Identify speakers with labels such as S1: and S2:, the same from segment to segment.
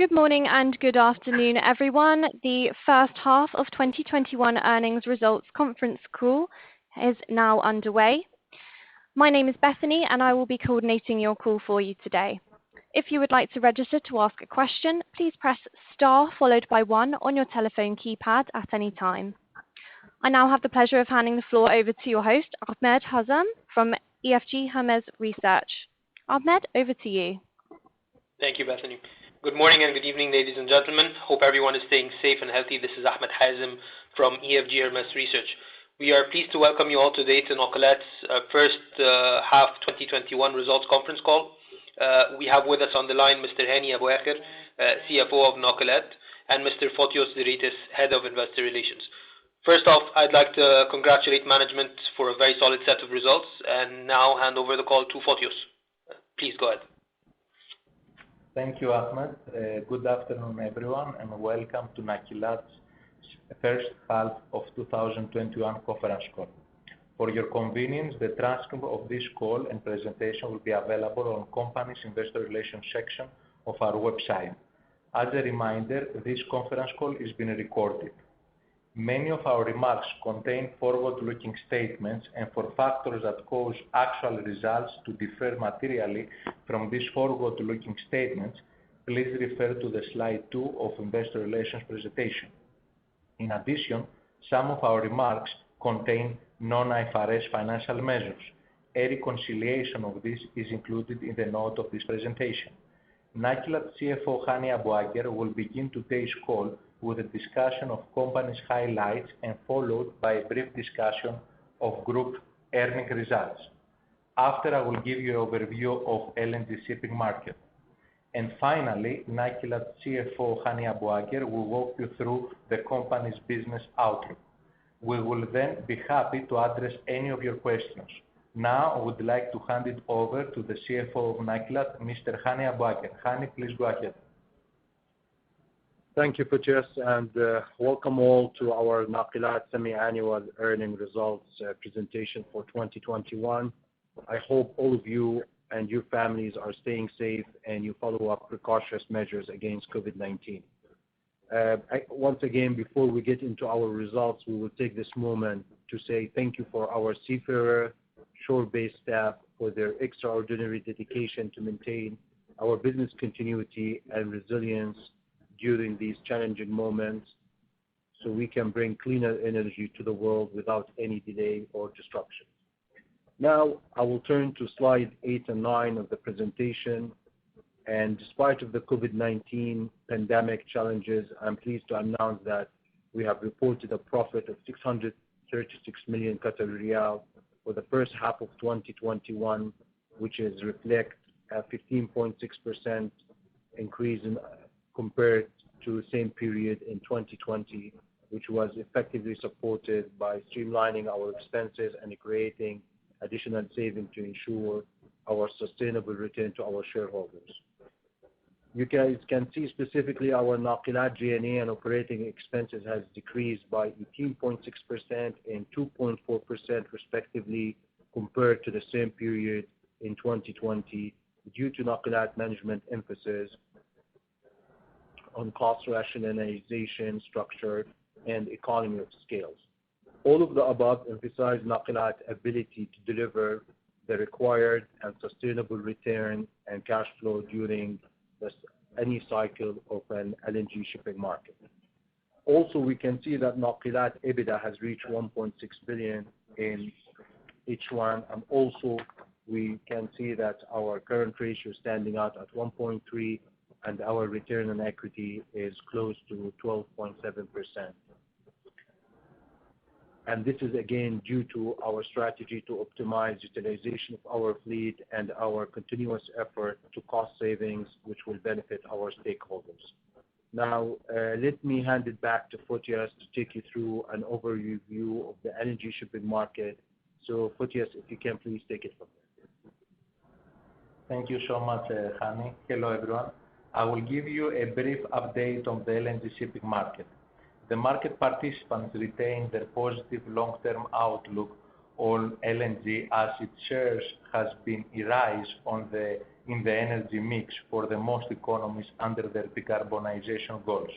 S1: Good morning and good afternoon, everyone. The first half of 2021 earnings results conference call is now underway. My name is Bethany, and I will be coordinating your call for you today. If you would like to register to ask a question, please press star followed by 1 on your telephone keypad at any time. I now have the pleasure of handing the floor over to your host, Ahmed Hazem from EFG Hermes Research. Ahmed, over to you.
S2: Thank you, Bethany. Good morning and good evening, ladies and gentlemen. Hope everyone is staying safe and healthy. This is Ahmed Hazem from EFG Hermes Research. We are pleased to welcome you all today to Nakilat's first half 2021 results conference call. We have with us on the line Mr. Hani Abu Akhir, CFO of Nakilat, and Mr. Fotios Zeritis, Head of Investor Relations. First off, I'd like to congratulate management for a very solid set of results and now hand over the call to Fotios. Please go ahead.
S3: Thank you, Ahmed. Good afternoon, everyone, and welcome to Nakilat's first half of 2021 conference call. For your convenience, the transcript of this call and presentation will be available on company's investor relations section of our website. As a reminder, this conference call is being recorded. Many of our remarks contain forward-looking statements, and for factors that cause actual results to differ materially from these forward-looking statements, please refer to the slide 2 of Investor Relations presentation. In addition, some of our remarks contain non-IFRS financial measures. A reconciliation of this is included in the note of this presentation. Nakilat CFO Hani Abu Akhir will begin today's call with a discussion of company's highlights and followed by a brief discussion of group earning results. After, I will give you an overview of LNG shipping market. And finally, Nakilat CFO Hani Abu Akhir will walk you through the company's business outlook. We will then be happy to address any of your questions. Now, I would like to hand it over to the CFO of Nakilat, Mr. Hani Abu Akhir. Hani, please go ahead.
S4: Thank you, Fotios, and welcome all to our Nakilat semi-annual earning results presentation for 2021. I hope all of you and your families are staying safe and you follow up precautionary measures against COVID-19. Once again, before we get into our results, we will take this moment to say thank you for our seafarer, shore-based staff for their extraordinary dedication to maintain our business continuity and resilience during these challenging moments so we can bring cleaner energy to the world without any delay or disruption. Now, I will turn to slide 8 and 9 of the presentation. And despite of the COVID-19 pandemic challenges, I'm pleased to announce that we have reported a profit of 636 million Qatari riyal for the first half of 2021, which is reflect a 15.6% increase compared to the same period in 2020, which was effectively supported by streamlining our expenses and creating additional savings to ensure our sustainable return to our shareholders. You guys can see specifically our Nakilat G&A and operating expenses has decreased by 18.6% and 2.4% respectively compared to the same period in 2020 due to Nakilat management emphasis on cost rationalization, structure, and economy of scales. All of the above emphasize Nakilat's ability to deliver the required and sustainable return and cash flow during any cycle of an LNG shipping market. Also, we can see that Nakilat EBITDA has reached 1.6 billion in H1, and also we can see that our current ratio is standing out at 1.3, and our return on equity is close to 12.7%. And this is again due to our strategy to optimize utilization of our fleet and our continuous effort to cost savings, which will benefit our stakeholders. Now, let me hand it back to Fotios to take you through an overview of the LNG shipping market. So, Fotios, if you can please take it from there.
S3: Thank you so much, Hani. Hello, everyone. I will give you a brief update on the LNG shipping market. The market participants retain their positive long-term outlook on LNG as its shares has been a rise on the in the energy mix for the most economies under their decarbonization goals.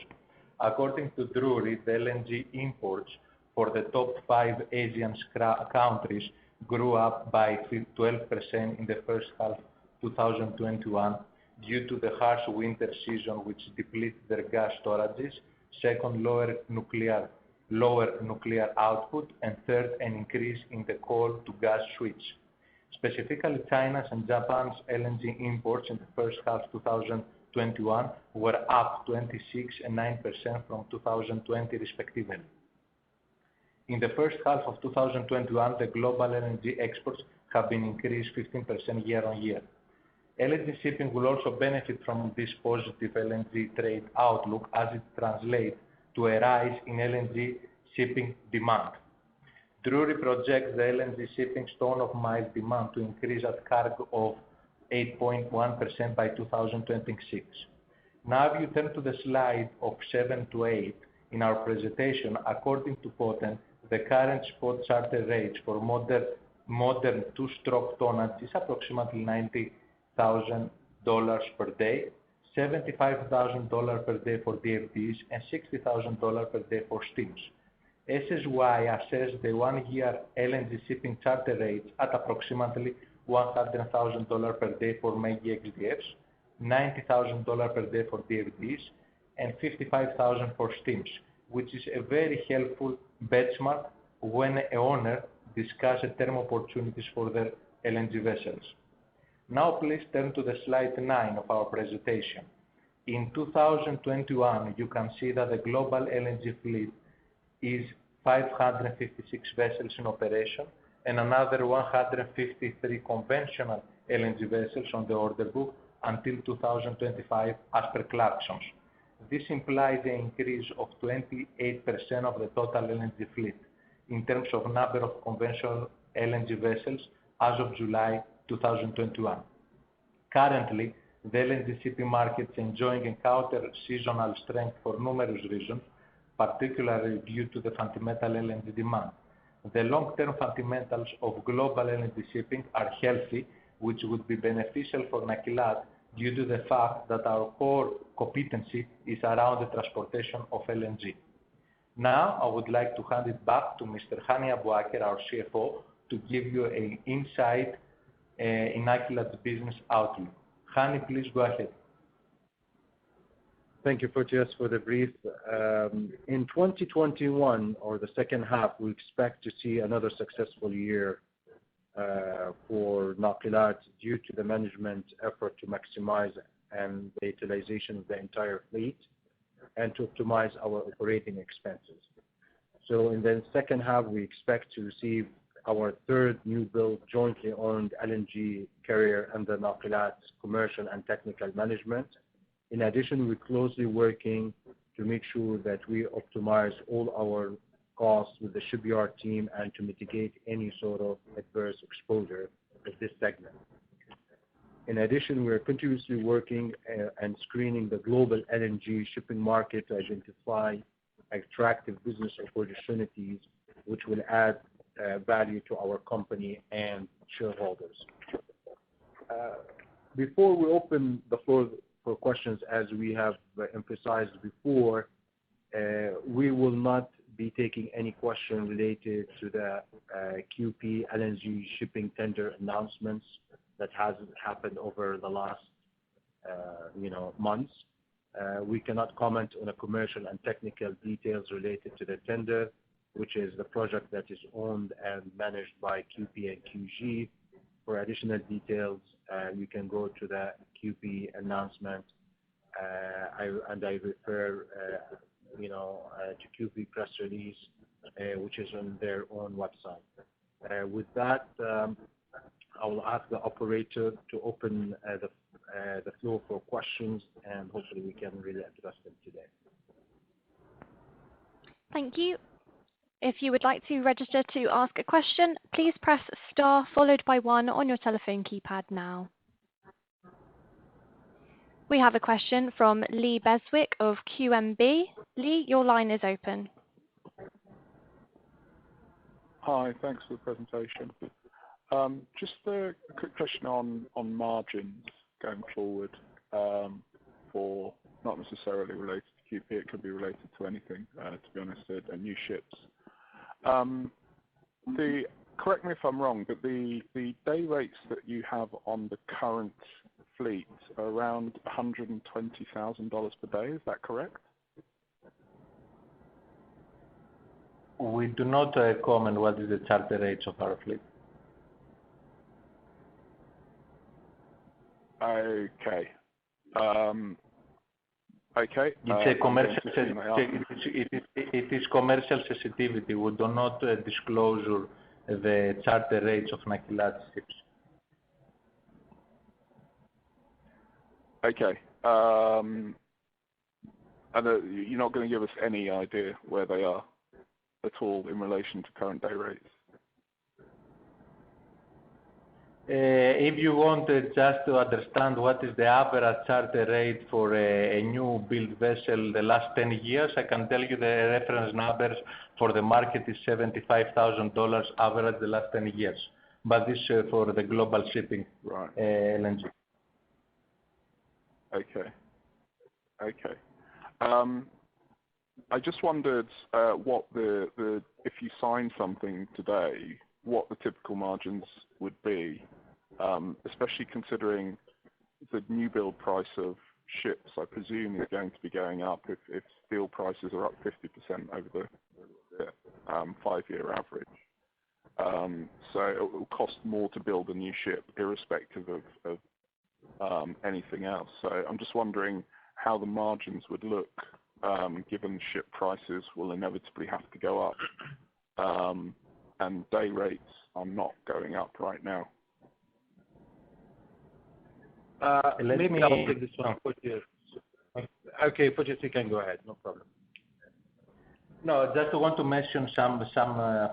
S3: According to Drewry, the LNG imports for the top 5 Asian countries grew up by 12% in the first half 2021 due to the harsh winter season which depleted their gas storages, second, lower nuclear output, and third, an increase in the coal to gas switch. Specifically, China's and Japan's LNG imports in the first half 2021 were up 26 and 9% from 2020 respectively. In the first half of 2021, the global LNG exports have been increased 15% year on year. LNG shipping will also benefit from this positive LNG trade outlook as it translates to a rise in LNG shipping demand. Drewry projects the LNG shipping ton-of-mile demand to increase at cargo of 8.1% by 2026. Now if you turn to the slide of 7 to 8 in our presentation, according to Poten, the current spot charter rates for modern two-stroke tonnage is approximately $90,000 per day, $75,000 per day for DFDs, and $60,000 per day for steams. SSY assessed the one-year LNG shipping charter rates at approximately $100,000 per day for mega XDFs, $90,000 per day for DFDs, and $55,000 for steams, which is a very helpful benchmark when an owner discusses term opportunities for their LNG vessels. Now please turn to the slide 9 of our presentation. In 2021, you can see that the global LNG fleet is 556 vessels in operation and another 153 conventional LNG vessels on the order book until 2025 as per Clarksons. This implies an increase of 28% of the total LNG fleet in terms of number of conventional LNG vessels as of July 2021. Currently, the LNG shipping market is enjoying a counter-seasonal strength for numerous reasons, particularly due to the fundamental LNG demand. The long-term fundamentals of global LNG shipping are healthy, which would be beneficial for Nakilat due to the fact that our core competency is around the transportation of LNG. Now, I would like to hand it back to Mr. Hani Abouaker, our CFO, to give you an insight in Nakilat's business outlook. Hani, please go ahead.
S4: Thank you, Fotios, for the brief. In 2021, or the second half, we expect to see another successful year for Nakilat due to the management effort to maximize and the utilization of the entire fleet and to optimize our operating expenses. So in the second half, we expect to receive our third new build jointly owned LNG carrier under Nakilat's commercial and technical management. In addition, we're closely working to make sure that we optimize all our costs with the shipyard team and to mitigate any sort of adverse exposure of this segment. In addition, we are continuously working and screening the global LNG shipping market to identify attractive business opportunities which will add value to our company and shareholders. Before we open the floor for questions, as we have emphasized before, we will not be taking any question related to the QP LNG shipping tender announcements that has happened over the last months. We cannot comment on the commercial and technical details related to the tender, which is the project that is owned and managed by QP and QG. For additional details, you can go to the QP announcement, I refer to QP press release, which is on their own website. With that, I will ask the operator to open the floor for questions, and hopefully we can really address them today.
S1: Thank you. If you would like to register to ask a question, please press star followed by 1 on your telephone keypad now. We have a question from Lee Beswick of QMB. Lee, your line is open.
S5: Hi, thanks for the presentation. Just a quick question on margins. going forward for not necessarily related to QP, it could be related to anything, to be honest, and new ships. Correct me if I'm wrong, but the day rates that you have on the current fleet are around $120,000 per day. Is that correct?
S3: We do not comment what is the charter rates of our fleet.
S5: Okay. Okay.
S3: It's a commercial. It is commercial sensitivity. We do not disclose the charter rates of Nakilat ships.
S5: Okay. And you're not going to give us any idea where they are at all in relation to current day rates?
S3: If you want just to understand what is the average charter rate for a new build vessel the last 10 years, I can tell you the reference numbers for the market is $75,000 average the last 10 years. But this for the global shipping,
S5: right.
S3: LNG.
S5: Okay. Okay. I just wondered what if you sign something today, what the typical margins would be, especially considering the new build price of ships, I presume, is going to be going up if steel prices are up 50% over the 5-year average. So it will cost more to build a new ship, irrespective of anything else. So I'm just wondering how the margins would look, given ship prices will inevitably have to go up, and day rates are not going up right now.
S3: Let me
S4: take this one. Okay, Fotios, you can go ahead. No problem.
S3: No, just want to mention some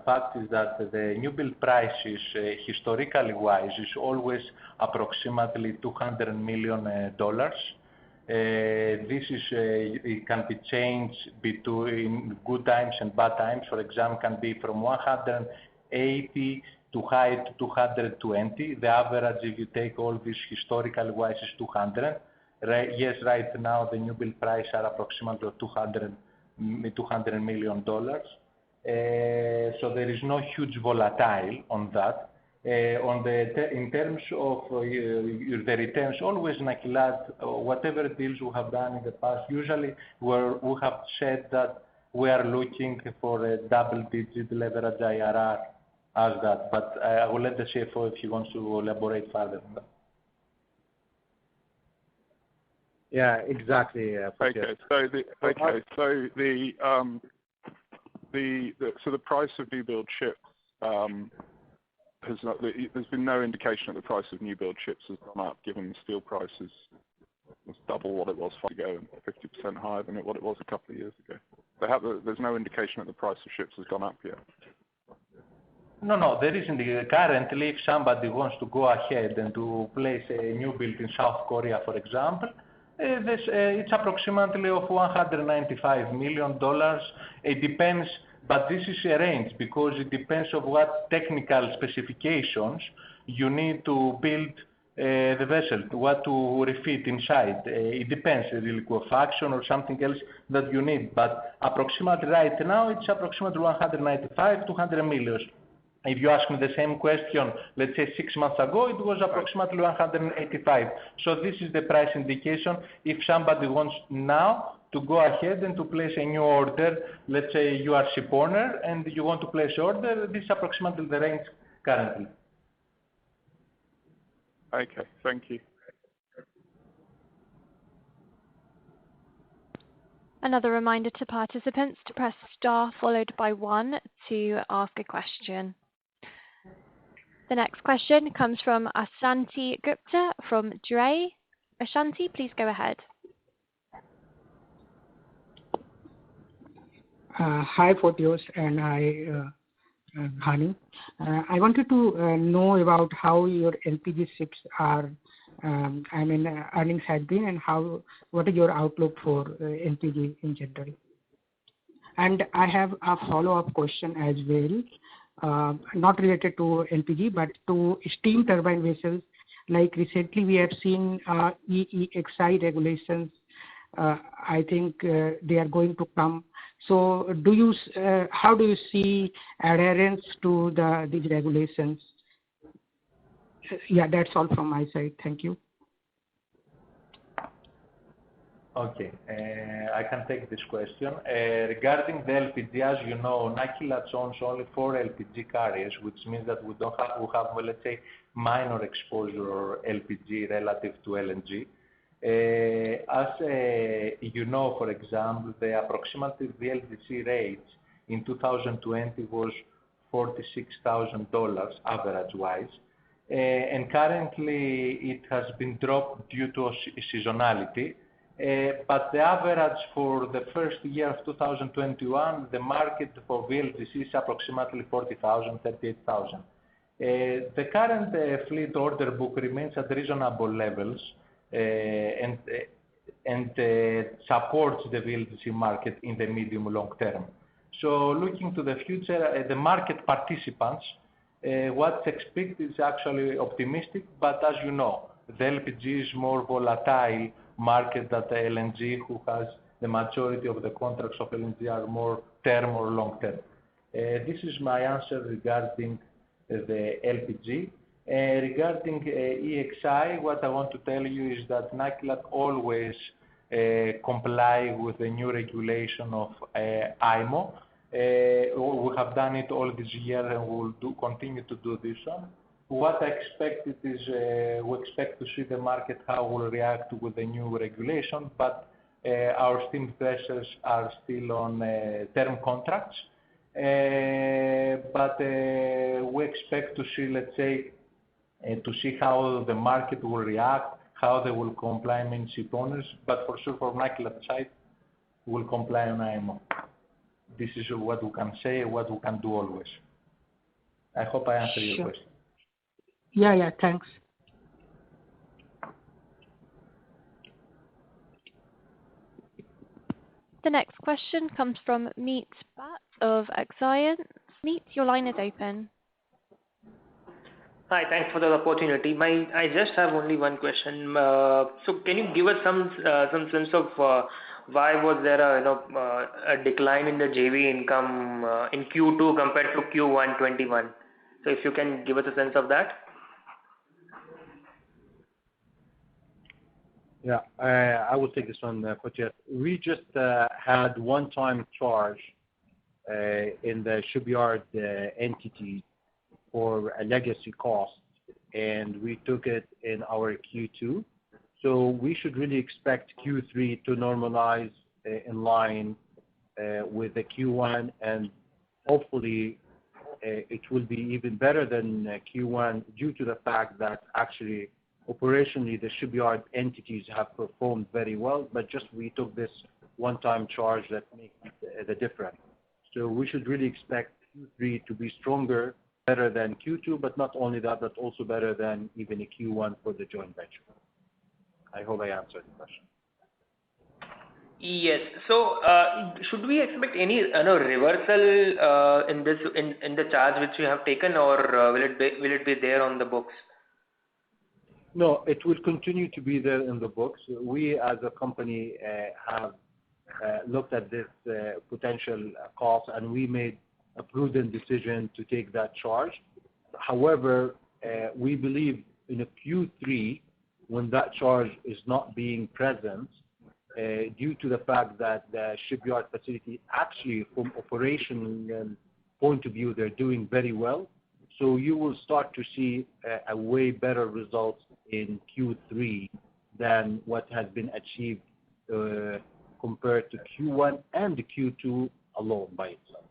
S3: facts is that the new build prices, historically wise, is always approximately $200 million. This is it can be changed between good times and bad times. For example, can be from 180 to high to 220. The average, if you take all this historically wise, is 200. Yes, right now the new build price are approximately $200 million. So there is no huge volatile on that. In terms of the returns, always Nakilat, whatever deals we have done in the past, usually we have said that we are looking for a double-digit leverage IRR as that. But I will let the CFO if he wants to elaborate further on that.
S4: Yeah, exactly.
S5: Okay, so the price of new build ships there's been no indication that the price of new build ships has gone up, given steel prices was double what it was 5 years ago and 50% higher than what it was a couple of years ago. There's no indication that the price of ships has gone up yet.
S3: No, there isn't. Currently, if somebody wants to go ahead and to place a new build in South Korea, for example, it's approximately of $195 million. It depends, but this is a range because it depends on what technical specifications you need to build the vessel, what to refit inside. It depends, the liquefaction or something else that you need. But approximately right now, it's approximately 195, 200 million. If you ask me the same question, let's say 6 months ago, it was approximately 185. So this is the price indication. If somebody wants now to go ahead and to place a new order, let's say you are ship owner and you want to place order, this is approximately the range currently.
S5: Okay, thank you.
S1: Another reminder to participants to press star followed by 1 to ask a question. The next question comes from Ashanti Gupta from Dre. Ashanti, please go ahead.
S6: Hi, Fotios and Hani. I wanted to know about how your LPG ships are, earnings have been, and what is your outlook for LPG in general? And I have a follow-up question as well, not related to LPG, but to steam turbine vessels Like recently we have seen EEXI regulations. I think they are going to come. So how do you see adherence to these regulations? Yeah, that's all from my side. Thank you.
S3: Okay, I can take this question. Regarding the LPG, as you know, Nakilat owns only 4 LPG carriers, which means that we have, well, let's say, minor exposure or LPG relative to LNG. As you know, for example, the approximate VLGC rates in 2020 was $46,000 average-wise. And currently it has been dropped due to seasonality. But the average for the first year of 2021, the market for VLGC is approximately 40,000, 38,000. The current fleet order book remains at reasonable levels and supports the VLGC market in the medium-long term. So looking to the future, the market participants, what's expected is actually optimistic, but as you know, the LPG is more volatile market than the LNG, who has the majority of the contracts of LNG are more term or long term. This is my answer regarding the LPG. Regarding EEXI, what I want to tell you is that Nakilat always comply with the new regulation of IMO. We have done it all this year and we will continue to do this one. What I expected is we expect to see the market how will react with the new regulation, but our steam vessels are still on term contracts. But we expect to see, let's say, to see how the market will react, how they will comply main ship owners, but for sure for Nakilat side, we will comply on IMO. This is what we can say, what we can do always. I hope I answered your question.
S6: Yeah, thanks.
S1: The next question comes from Meet Bat of Axiom. Meet, your line is open.
S2: Hi, thanks for the opportunity. I just have only one question. So can you give us some sense of why was there a decline in the JV income in Q2 compared to Q1 21? So if you can give us a sense of that.
S4: Yeah, I will take this one, Qutiyat. We just had one-time charge in the shipyard entity for a legacy cost, and we took it in our Q2. So we should really expect Q3 to normalize in line with the Q1, and hopefully it will be even better than Q1 due to the fact that actually operationally the shipyard entities have performed very well, but just we took this one-time charge that makes the difference. So we should really expect Q3 to be stronger, better than Q2, but not only that, but also better than even a Q1 for the joint venture. I hope I answered the question.
S2: Yes. So should we expect any reversal in this in the charge which you have taken, or will it be there on the books?
S4: No, it will continue to be there in the books. We as a company have looked at this potential cost, and we made a prudent decision to take that charge. However, we believe in a Q3, when that charge is not being present, due to the fact that the shipyard facility actually from operational point of view, they're doing very well. So you will start to see a way better results in Q3 than what has been achieved compared to Q1 and Q2 alone by itself.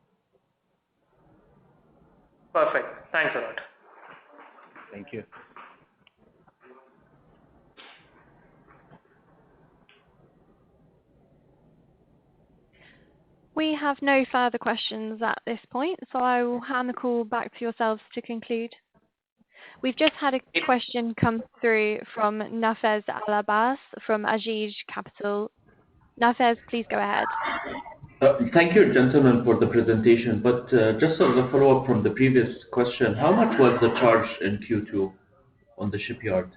S2: Perfect. Thanks a lot.
S4: Thank you.
S1: We have no further questions at this point, so I will hand the call back to yourselves to conclude. We've just had a question come through from Nafez Al-Abbas from Ajij Capital. Nafez, please go ahead.
S7: Thank you, gentlemen, for the presentation. But just as a follow-up from the previous question, how much was the charge in Q2 on the shipyard?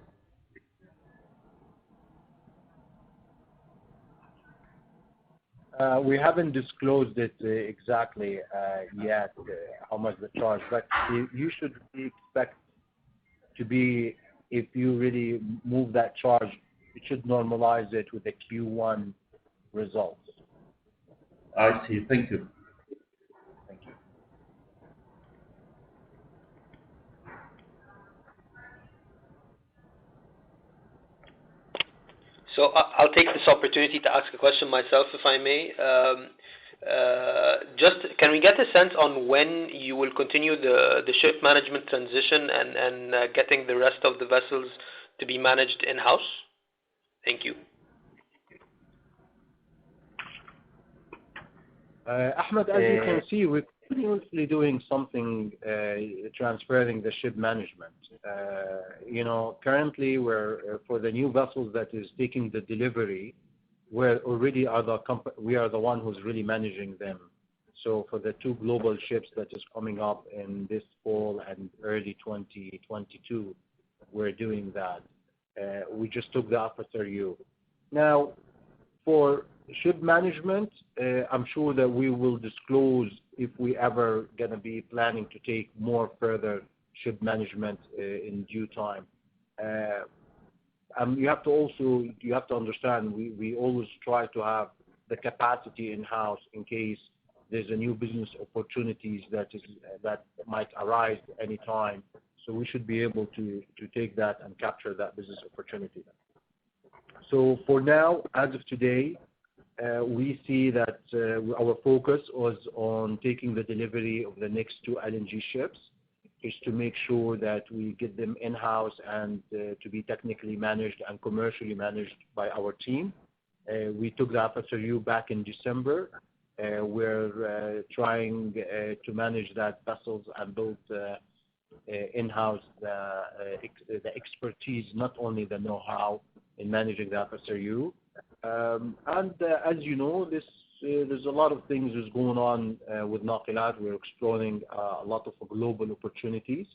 S4: We haven't disclosed it exactly yet, how much the charge, but you should really expect to be, if you really move that charge, it should normalize it with the Q1 results.
S7: I see. Thank you.
S4: Thank you.
S2: So I'll take this opportunity to ask a question myself, if I may. Just can we get a sense on when you will continue the ship management transition and getting the rest of the vessels to be managed in-house? Thank you.
S4: Ahmed, as you can see, we're continuously doing something transferring the ship management. Currently we're for the new vessels that is taking the delivery, we are the one who's really managing them. So for the 2 global ships that is coming up in this fall and early 2022, we're doing that. We just took the FSRU. Now, for ship management, I'm sure that we will disclose if we ever going to be planning to take more further ship management in due time. You have to understand, we always try to have the capacity in-house in case there's a new business opportunities that might arise any time. So we should be able to take that and capture that business opportunity. So for now, as of today, we see that our focus was on taking the delivery of the next 2 LNG ships, is to make sure that we get them in-house and to be technically managed and commercially managed by our team. We took the FSRU back in December. We're trying to manage that vessels and build in-house the expertise, not only the know-how in managing the FSRU. As you know, there's a lot of things is going on with Nakilat. We're exploring a lot of global opportunities.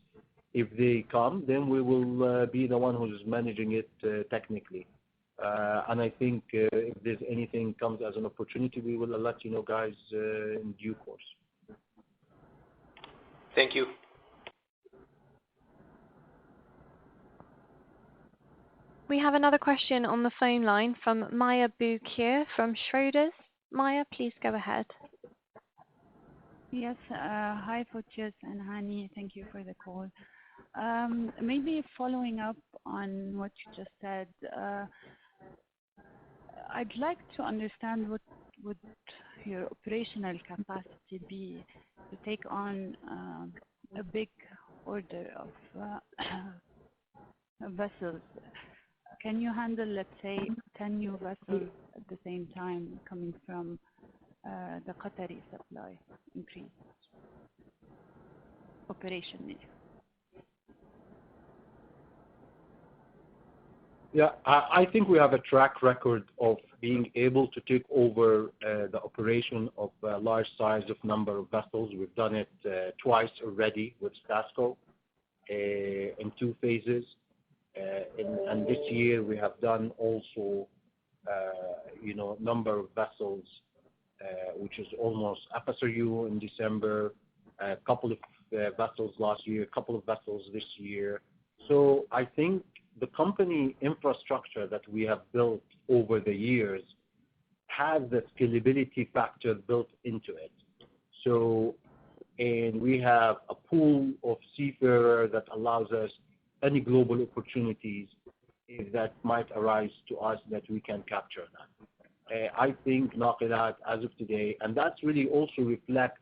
S4: If they come, then we will be the one who's managing it technically. And I think if there's anything comes as an opportunity, we will let you know, guys, in due course.
S2: Thank you.
S1: We have another question on the phone line from Maya Boukir from Schroders. Maya, please go ahead.
S8: Yes. Hi, Fotios and Hani. Thank you for the call. Maybe following up on what you just said, I'd like to understand what would your operational capacity be to take on a big order of vessels. Can you handle, let's say, 10 new vessels at the same time coming from the Qatari supply increase operationally?
S4: Yeah, I think we have a track record of being able to take over the operation of a large size of number of vessels. We've done it twice already with Stasco in 2 phases. And this year we have done also, number of vessels, which is almost FSRU in December, a couple of vessels last year, a couple of vessels this year. So I think the company infrastructure that we have built over the years has the scalability factor built into it. So, and we have a pool of seafarers that allows us any global opportunities if that might arise to us that we can capture that. I think Nakilat as of today, and that's really also reflect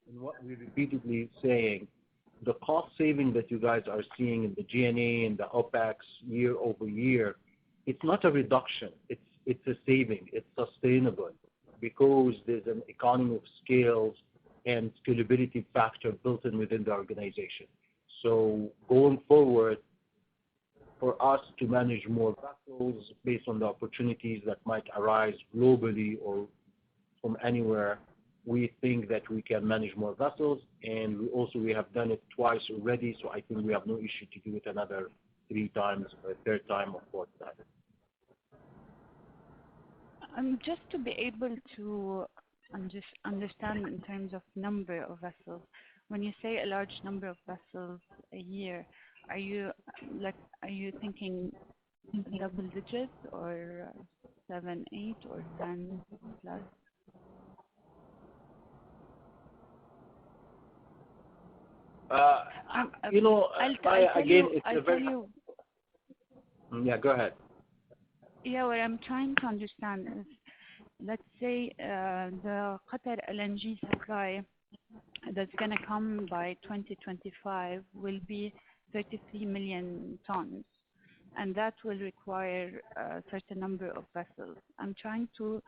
S4: in what we're repeatedly saying, the cost saving that you guys are seeing in the G&A and the OPEX year over year, it's not a reduction, it's a saving, it's sustainable because there's an economy of scales and scalability factor built in within the organization. So going forward, for us to manage more vessels based on the opportunities that might arise globally or from anywhere, we think that we can manage more vessels, and we have done it twice already, so I think we have no issue to do it another 3 times, or 3rd time or 4th time.
S8: Just to be able to understand in terms of number of vessels, when you say a large number of vessels a year, are you thinking double digits or 7, 8, or 10 plus?
S4: You know, again, it's
S8: I'll
S4: a very.
S8: tell you.
S4: Yeah, go ahead.
S8: Yeah, what I'm trying to understand is, let's say the Qatar LNG supply that's going to come by 2025 will be 33 million tons, and that will require a certain number of vessels. I'm trying to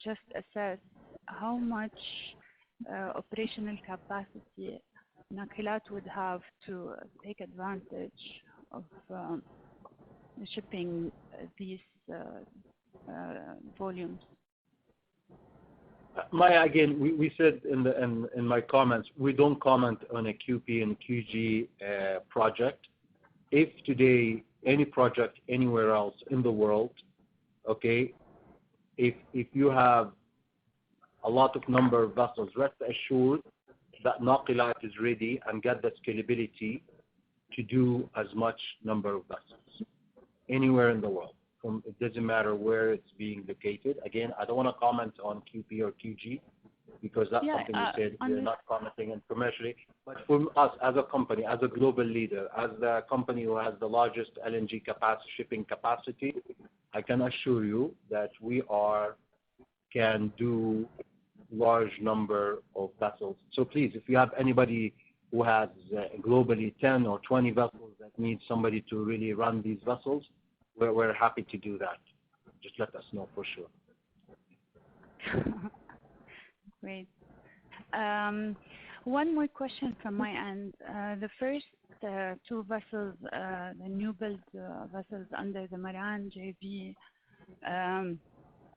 S8: just assess how much operational capacity Nakilat would have to take advantage of shipping these volumes.
S4: Maya, again, we said in my comments, we don't comment on a QP and QG project. If today any project anywhere else in the world, okay, if you have a lot of number of vessels, rest assured that Nakilat is ready and get the scalability to do as much number of vessels anywhere in the world. It doesn't matter where it's being located. Again, I don't want to comment on QP or QG because that's something we said we're not commenting on commercially. But for us as a company, as a global leader, as the company who has the largest LNG shipping capacity, I can assure you that we can do large number of vessels. So please, if you have anybody who has globally 10 or 20 vessels that need somebody to really run these vessels, we're happy to do that. Just let us know for sure.
S8: Great. One more question from my end. The first 2 vessels, the new build vessels under the Maran JV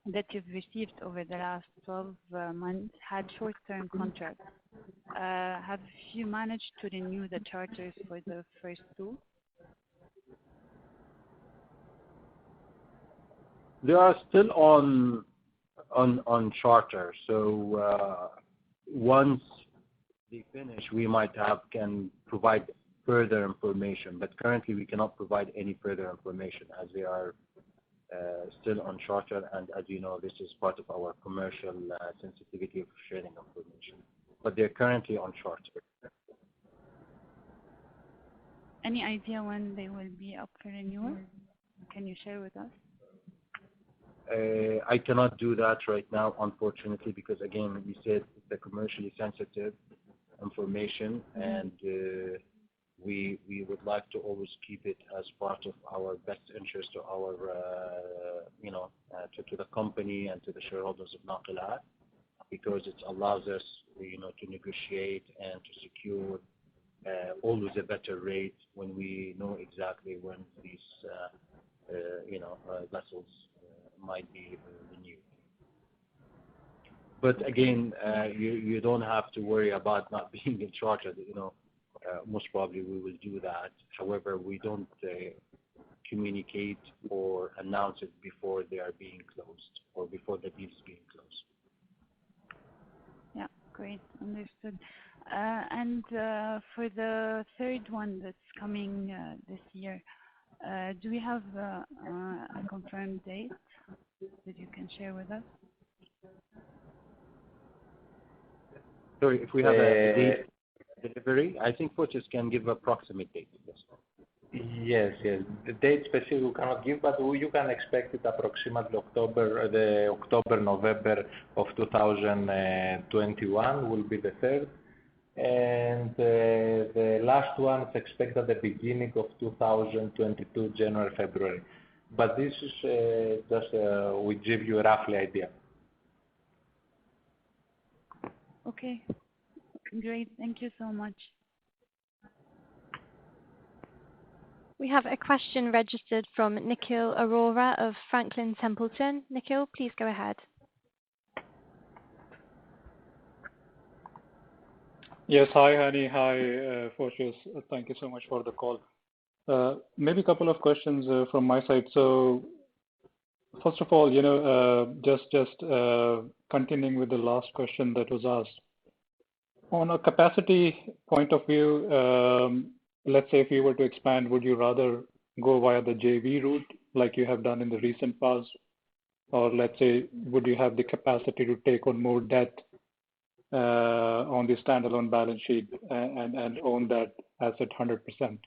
S8: that you've received over the last 12 months had short-term contracts. Have you managed to renew the charters for the first 2?
S4: They are still on charter. So once they finish, we can provide further information. But currently, we cannot provide any further information as they are still on charter. And as you know, this is part of our commercial sensitivity of sharing information. But they're currently on charter.
S8: Any idea when they will be up for renewal? Can you share with us?
S4: I cannot do that right now, unfortunately, because again, we said it's a commercially sensitive information, and we would like to always keep it as part of our best interest to our, to the company and to the shareholders of Nakilat, because it allows us, to negotiate and to secure always a better rate when we know exactly when these, vessels might be renewed. But again, you don't have to worry about not being in charter. Most probably we will do that. However, we don't communicate or announce it before they are being closed or before the deal is being closed.
S8: Yeah, great, understood. And for the third one that's coming this year, do we have a confirmed date that you can share with us?
S4: Sorry, if we have a date delivery, I think Fortis can give approximate date.
S3: Yes. The date specific we cannot give, but you can expect it approximately October, November of 2021 will be the third. And the last one is expected at the beginning of 2022, January, February. But this is just, we give you a roughly idea.
S8: Okay, great. Thank you so much.
S1: We have a question registered from Nikhil Arora of Franklin Templeton. Nikhil, please go ahead.
S9: Yes, hi, Hani. Hi, Fortius. Thank you so much for the call. Maybe a couple of questions from my side. So First of all, just continuing with the last question that was asked. On a capacity point of view, let's say if you were to expand, would you rather go via the JV route like you have done in the recent past? Or let's say, would you have the capacity to take on more debt on the standalone balance sheet and own that asset 100%?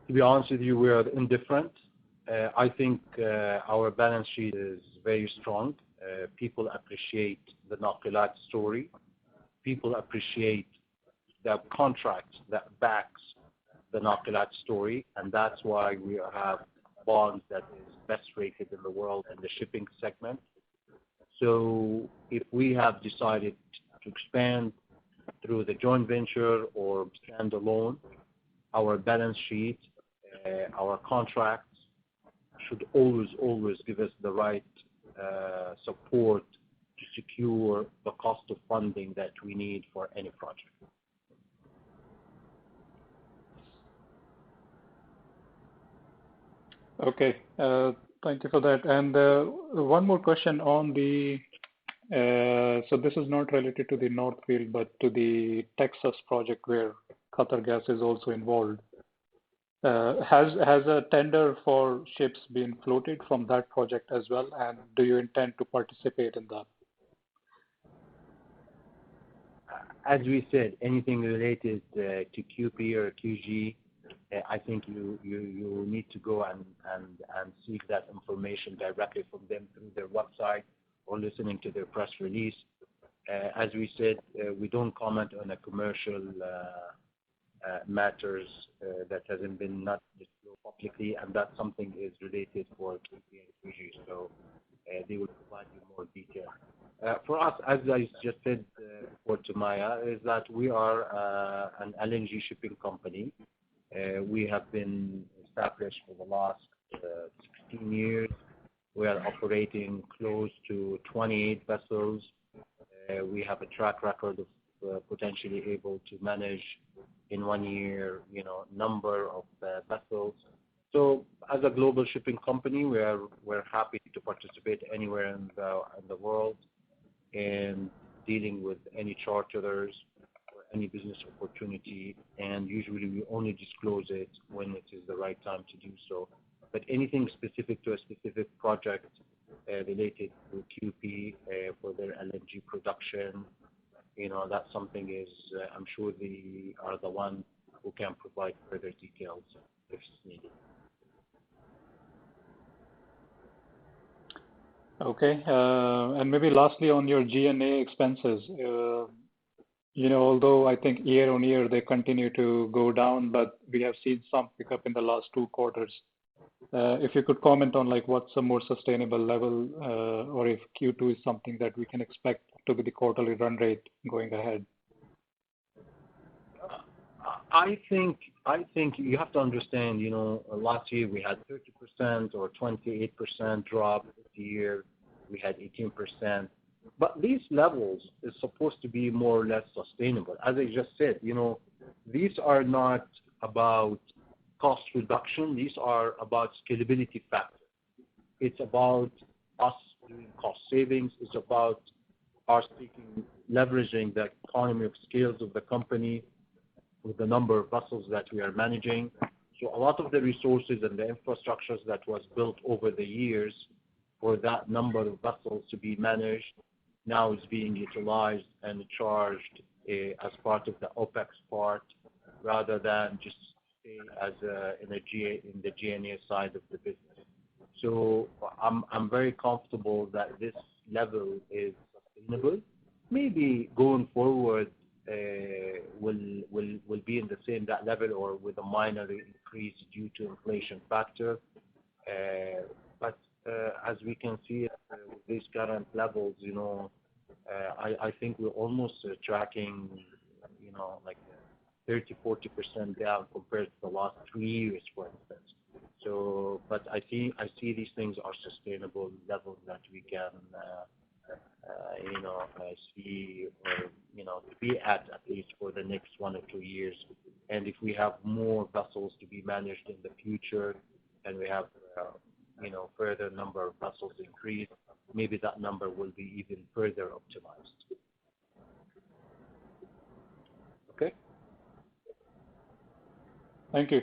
S4: To be honest with you, we are indifferent. I think our balance sheet is very strong. People appreciate the Naqilat story. People appreciate the contract that backs the Naqilat story, and that's why we have bonds that is best rated in the world in the shipping segment. So if we have decided to expand through the joint venture or standalone, our balance sheet, our contracts should always give us the right support to secure the cost of funding that we need for any project.
S9: Okay, thank you for that. And one more question on the, so this is not related to the North Field, but to the Texas project where Qatar Gas is also involved. Has a tender for ships been floated from that project as well, and do you intend to participate in that?
S4: As we said, anything related to QP or QG, I think you need to go and seek that information directly from them through their website or listening to their press release. As we said, we don't comment on a commercial matters that hasn't been not disclosed publicly, and that something is related for QP and QG, so they will provide you more detail. For us, as I just said before to Maya, is that we are an LNG shipping company. We have been established for the last 16 years. We are operating close to 28 vessels. We have a track record of potentially able to manage in 1 year, number of vessels. So as a global shipping company, we're happy to participate anywhere in the world and dealing with any charterers or any business opportunity. And usually we only disclose it when it is the right time to do so. But anything specific to a specific project related to QP for their LNG production, that's something is, I'm sure they are the one who can provide further details if needed.
S9: Okay, and maybe lastly on your G&A expenses, although I think year on year they continue to go down, but we have seen some pickup in the last 2 quarters. If you could comment on what's a more sustainable level, or if Q2 is something that we can expect to be the quarterly run rate going ahead.
S4: I think you have to understand, last year we had 30% or 28% drop. This year we had 18%. But these levels is supposed to be more or less sustainable. As I just said, these are not about cost reduction. These are about scalability factor. It's about us doing cost savings. It's about us leveraging the economy of scales of the company with the number of vessels that we are managing. So a lot of the resources and the infrastructures that was built over the years for that number of vessels to be managed now is being utilized and charged as part of the OPEX part rather than just stay as in the G&A side of the business. So I'm very comfortable that this level is sustainable. Maybe going forward will be in the same that level or with a minor increase due to inflation factor. But as we can see with these current levels, I think we're almost tracking, 30-40% down compared to the last 3 years, for instance. So, but I see these things are sustainable levels that we can see or to be at least for the next 1 or 2 years. And if we have more vessels to be managed in the future, and we have further number of vessels increase, maybe that number will be even further optimized. Okay.
S9: Thank you.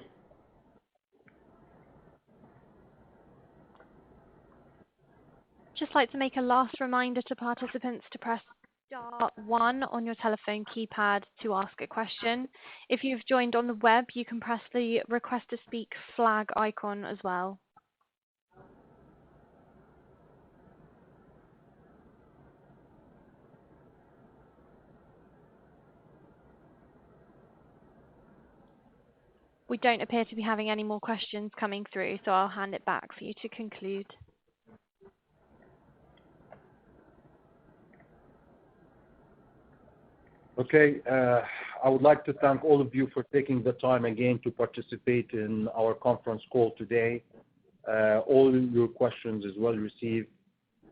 S1: Just like to make a last reminder to participants to press star 1 on your telephone keypad to ask a question. If you've joined on the web, you can press the request to speak flag icon as well. We don't appear to be having any more questions coming through, so I'll hand it back for you to conclude.
S4: Okay, I would like to thank all of you for taking the time again to participate in our conference call today. All your questions is well received,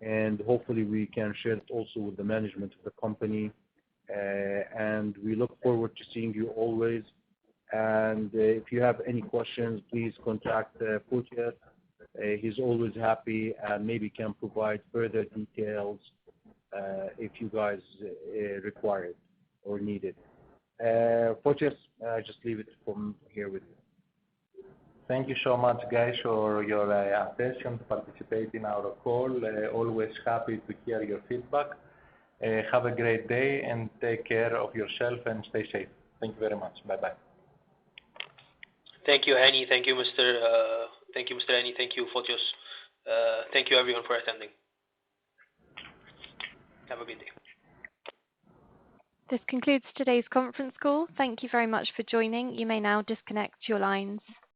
S4: and hopefully we can share it also with the management of the company. And we look forward to seeing you always. And if you have any questions, please contact Fotios. He's always happy and maybe can provide further details if you guys require it or need it. Fotios, I just leave it from here with you.
S3: Thank you so much, guys, for your attention to participate in our call. Always happy to hear your feedback. Have a great day and take care of yourself and stay safe. Thank you very much. Bye-bye.
S2: Thank you, Hani. Thank you, Mr. Hani. Thank you, Fotios. Thank you, everyone, for attending. Have a good day.
S1: This concludes today's conference call. Thank you very much for joining. You may now disconnect your lines.